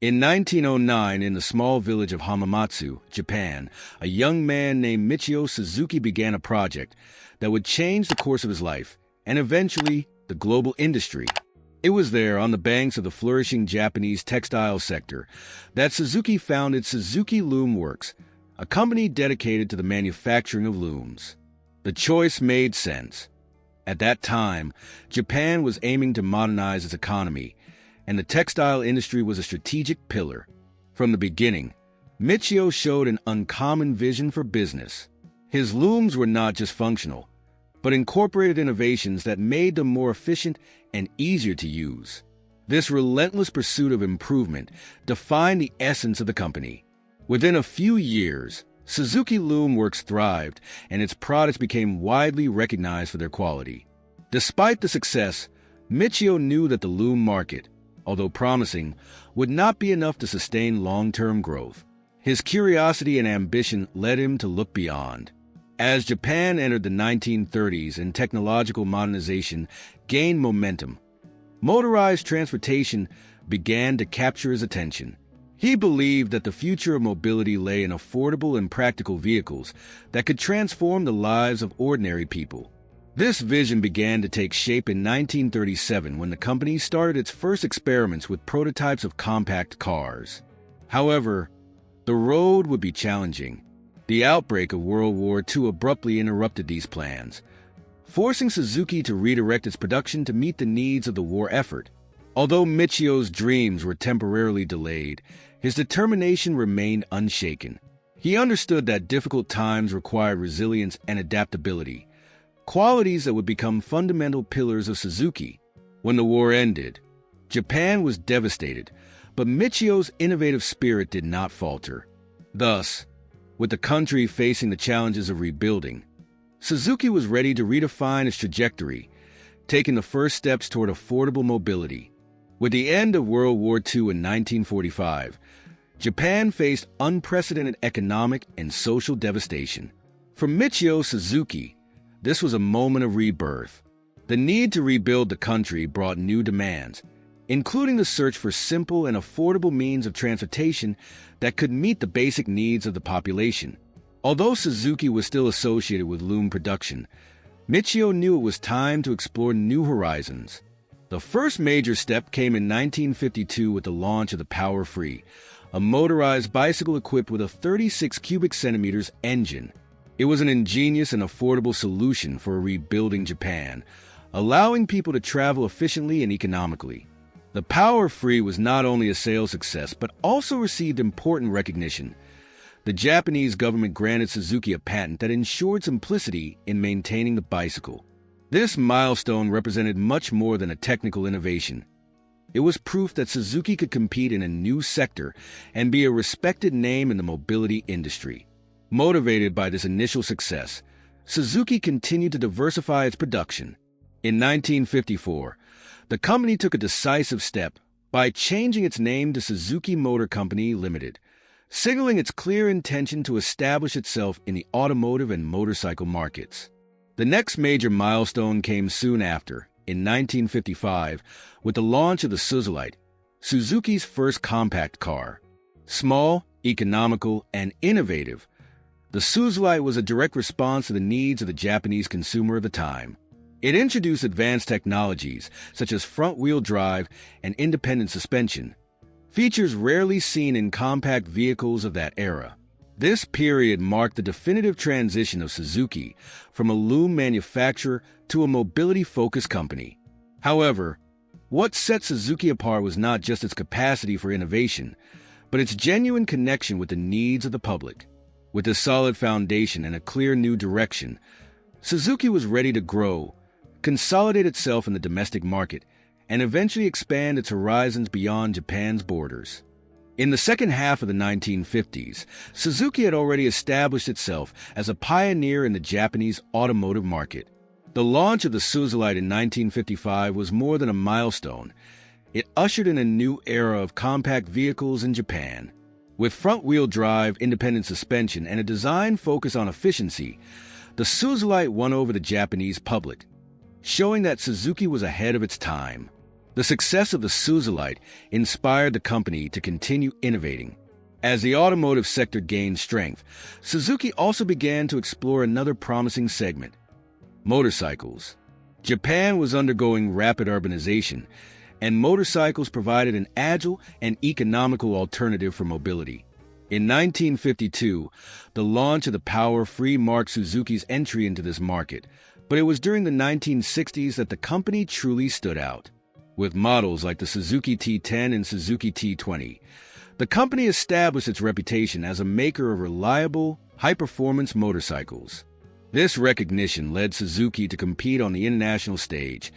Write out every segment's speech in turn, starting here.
In 1909, in the small village of Hamamatsu, Japan, a young man named Michio Suzuki began a project that would change the course of his life and eventually the global industry. It was there, on the banks of the flourishing Japanese textile sector, that Suzuki founded Suzuki Loom Works, a company dedicated to the manufacturing of looms. The choice made sense. At that time, Japan was aiming to modernize its economy, and the textile industry was a strategic pillar. From the beginning, Michio showed an uncommon vision for business. His looms were not just functional, but incorporated innovations that made them more efficient and easier to use. This relentless pursuit of improvement defined the essence of the company. Within a few years, Suzuki Loom Works thrived, and its products became widely recognized for their quality. Despite the success, Michio knew that the loom market, although promising, would not be enough to sustain long-term growth. His curiosity and ambition led him to look beyond. As Japan entered the 1930s and technological modernization gained momentum, motorized transportation began to capture his attention. He believed that the future of mobility lay in affordable and practical vehicles that could transform the lives of ordinary people. This vision began to take shape in 1937 when the company started its first experiments with prototypes of compact cars. However, the road would be challenging. The outbreak of World War II abruptly interrupted these plans, forcing Suzuki to redirect its production to meet the needs of the war effort. Although Michio's dreams were temporarily delayed, his determination remained unshaken. He understood that difficult times required resilience and adaptability, qualities that would become fundamental pillars of Suzuki. When the war ended, Japan was devastated, but Michio's innovative spirit did not falter. Thus, with the country facing the challenges of rebuilding, Suzuki was ready to redefine its trajectory, taking the first steps toward affordable mobility. With the end of World War II in 1945, Japan faced unprecedented economic and social devastation. For Michio Suzuki, this was a moment of rebirth. The need to rebuild the country brought new demands, including the search for simple and affordable means of transportation that could meet the basic needs of the population. Although Suzuki was still associated with loom production, Michio knew it was time to explore new horizons. The first major step came in 1952 with the launch of the Power Free, a motorized bicycle equipped with a 36 cubic centimeters engine. It was an ingenious and affordable solution for rebuilding Japan, allowing people to travel efficiently and economically. The Power Free was not only a sales success, but also received important recognition. The Japanese government granted Suzuki a patent that ensured simplicity in maintaining the bicycle. This milestone represented much more than a technical innovation. It was proof that Suzuki could compete in a new sector and be a respected name in the mobility industry. Motivated by this initial success, Suzuki continued to diversify its production. In 1954, the company took a decisive step by changing its name to Suzuki Motor Company Limited, signaling its clear intention to establish itself in the automotive and motorcycle markets. The next major milestone came soon after, in 1955, with the launch of the Suzuki, Suzuki's first compact car. Small, economical, and innovative, the Suzuki was a direct response to the needs of the Japanese consumer of the time. It introduced advanced technologies such as front-wheel drive and independent suspension, features rarely seen in compact vehicles of that era. This period marked the definitive transition of Suzuki from a loom manufacturer to a mobility-focused company. However, what set Suzuki apart was not just its capacity for innovation, but its genuine connection with the needs of the public. With a solid foundation and a clear new direction, Suzuki was ready to grow, consolidate itself in the domestic market, and eventually expand its horizons beyond Japan's borders. In the second half of the 1950s, Suzuki had already established itself as a pioneer in the Japanese automotive market. The launch of the Suzuki in 1955 was more than a milestone. It ushered in a new era of compact vehicles in Japan. With front-wheel drive, independent suspension, and a design focused on efficiency, the Suzuki won over the Japanese public, showing that Suzuki was ahead of its time. The success of the Suzuki inspired the company to continue innovating. As the automotive sector gained strength, Suzuki also began to explore another promising segment: motorcycles. Japan was undergoing rapid urbanization, and motorcycles provided an agile and economical alternative for mobility. In 1952, the launch of the power-free marked Suzuki's entry into this market, but it was during the 1960s that the company truly stood out. With models like the Suzuki T10 and Suzuki T20, the company established its reputation as a maker of reliable, high-performance motorcycles. This recognition led Suzuki to compete on the international stage,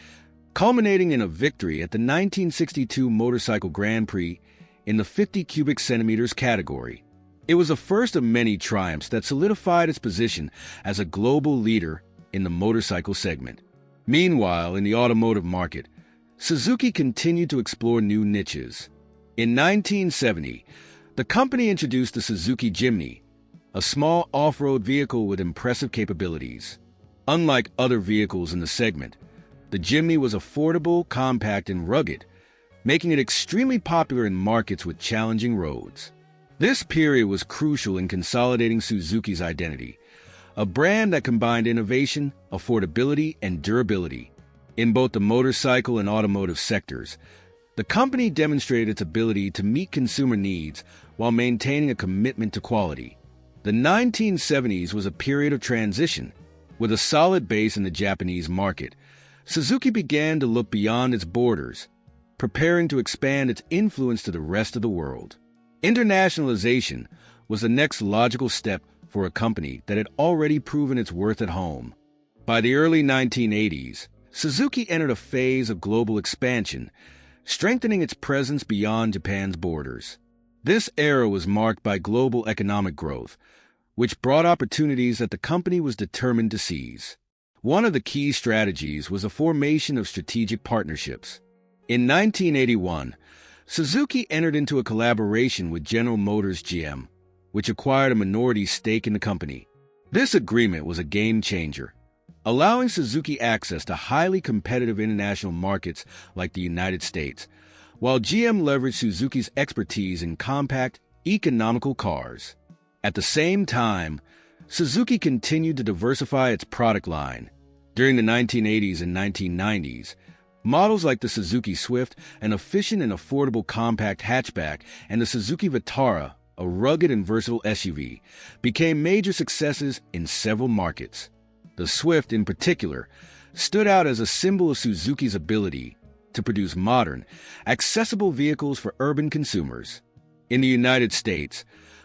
culminating in a victory at the 1962 Motorcycle Grand Prix in the 50 cubic centimeters category. It was the first of many triumphs that solidified its position as a global leader in the motorcycle segment. Meanwhile, in the automotive market, Suzuki continued to explore new niches. In 1970, the company introduced the Suzuki Jimny, a small off-road vehicle with impressive capabilities. Unlike other vehicles in the segment, the Jimny was affordable, compact, and rugged, making it extremely popular in markets with challenging roads. This period was crucial in consolidating Suzuki's identity, a brand that combined innovation, affordability, and durability. In both the motorcycle and automotive sectors, the company demonstrated its ability to meet consumer needs while maintaining a commitment to quality. The 1970s was a period of transition. With a solid base in the Japanese market, Suzuki began to look beyond its borders, preparing to expand its influence to the rest of the world. Internationalization was the next logical step for a company that had already proven its worth at home. By the early 1980s, Suzuki entered a phase of global expansion, strengthening its presence beyond Japan's borders. This era was marked by global economic growth, which brought opportunities that the company was determined to seize. One of the key strategies was the formation of strategic partnerships. In 1981, Suzuki entered into a collaboration with General Motors GM, which acquired a minority stake in the company. This agreement was a game-changer, allowing Suzuki access to highly competitive international markets like the United States, while GM leveraged Suzuki's expertise in compact, economical cars. At the same time, Suzuki continued to diversify its product line. During the 1980s and 1990s, models like the Suzuki Swift, an efficient and affordable compact hatchback, and the Suzuki Vitara, a rugged and versatile SUV, became major successes in several markets. The Swift, in particular, stood out as a symbol of Suzuki's ability to produce modern, accessible vehicles for urban consumers. In the United States,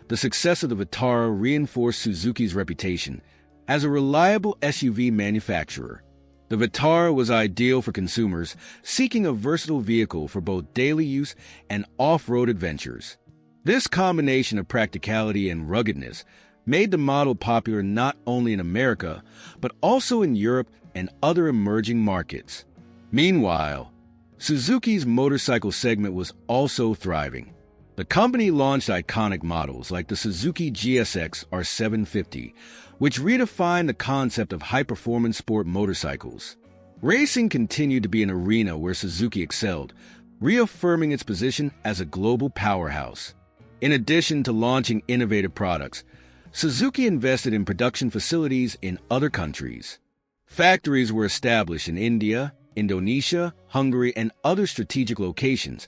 the success of the Vitara reinforced Suzuki's reputation as a reliable SUV manufacturer. The Vitara was ideal for consumers seeking a versatile vehicle for both daily use and off-road adventures. This combination of practicality and ruggedness made the model popular not only in America, but also in Europe and other emerging markets. Meanwhile, Suzuki's motorcycle segment was also thriving. The company launched iconic models like the Suzuki GSX R750, which redefined the concept of high-performance sport motorcycles. Racing continued to be an arena where Suzuki excelled, reaffirming its position as a global powerhouse. In addition to launching innovative products, Suzuki invested in production facilities in other countries. Factories were established in India, Indonesia, Hungary, and other strategic locations,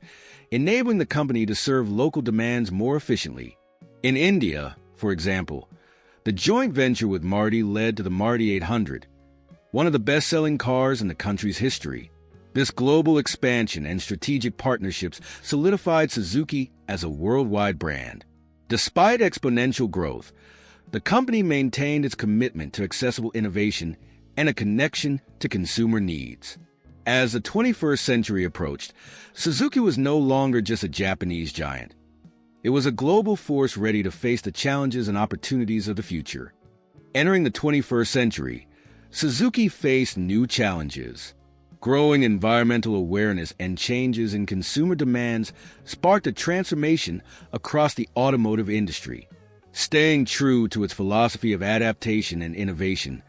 enabling the company to serve local demands more efficiently. In India, for example, the joint venture with Maruti led to the Maruti 800, one of the best-selling cars in the country's history. This global expansion and strategic partnerships solidified Suzuki as a worldwide brand. Despite exponential growth, the company maintained its commitment to accessible innovation and a connection to consumer needs. As the 21st century approached, Suzuki was no longer just a Japanese giant. It was a global force ready to face the challenges and opportunities of the future. Entering the 21st century, Suzuki faced new challenges. Growing environmental awareness and changes in consumer demands sparked a transformation across the automotive industry. Staying true to its philosophy of adaptation and innovation,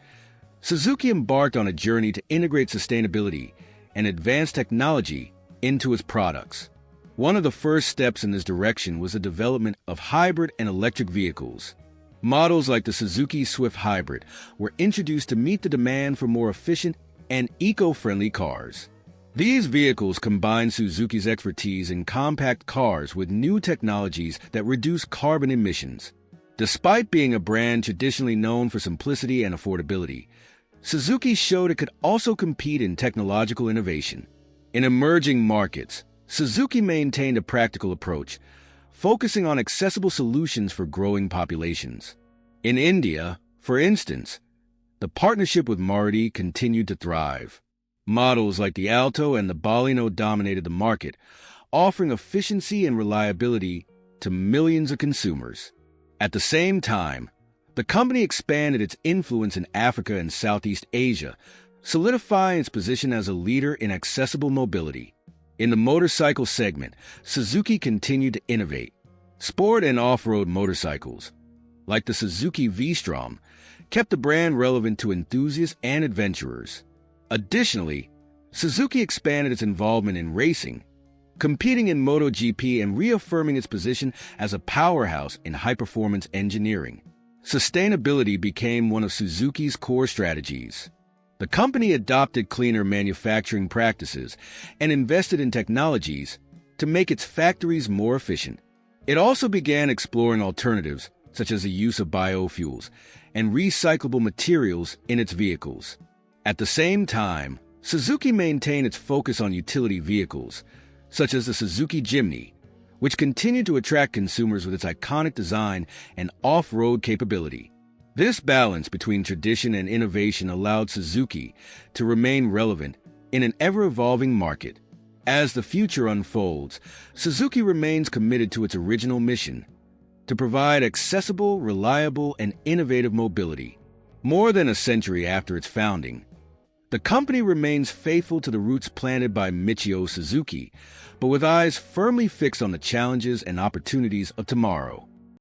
Suzuki embarked on a journey to integrate sustainability and advanced technology into its products. One of the first steps in this direction was the development of hybrid and electric vehicles. Models like the Suzuki Swift Hybrid were introduced to meet the demand for more efficient and eco-friendly cars. These vehicles combine Suzuki's expertise in compact cars with new technologies that reduce carbon emissions. Despite being a brand traditionally known for simplicity and affordability, Suzuki showed it could also compete in technological innovation. In emerging markets, Suzuki maintained a practical approach, focusing on accessible solutions for growing populations. In India, for instance, the partnership with Maruti continued to thrive. Models like the Alto and the Baleno dominated the market, offering efficiency and reliability to millions of consumers. At the same time, the company expanded its influence in Africa and Southeast Asia, solidifying its position as a leader in accessible mobility. In the motorcycle segment, Suzuki continued to innovate. Sport and off-road motorcycles, like the Suzuki V-Strom, kept the brand relevant to enthusiasts and adventurers. Additionally, Suzuki expanded its involvement in racing, competing in MotoGP and reaffirming its position as a powerhouse in high-performance engineering. Sustainability became one of Suzuki's core strategies. The company adopted cleaner manufacturing practices and invested in technologies to make its factories more efficient. It also began exploring alternatives, such as the use of biofuels and recyclable materials in its vehicles. At the same time, Suzuki maintained its focus on utility vehicles, such as the Suzuki Jimny, which continued to attract consumers with its iconic design and off-road capability. This balance between tradition and innovation allowed Suzuki to remain relevant in an ever-evolving market. As the future unfolds, Suzuki remains committed to its original mission, to provide accessible, reliable, and innovative mobility. More than a century after its founding, the company remains faithful to the roots planted by Michio Suzuki, but with eyes firmly fixed on the challenges and opportunities of tomorrow.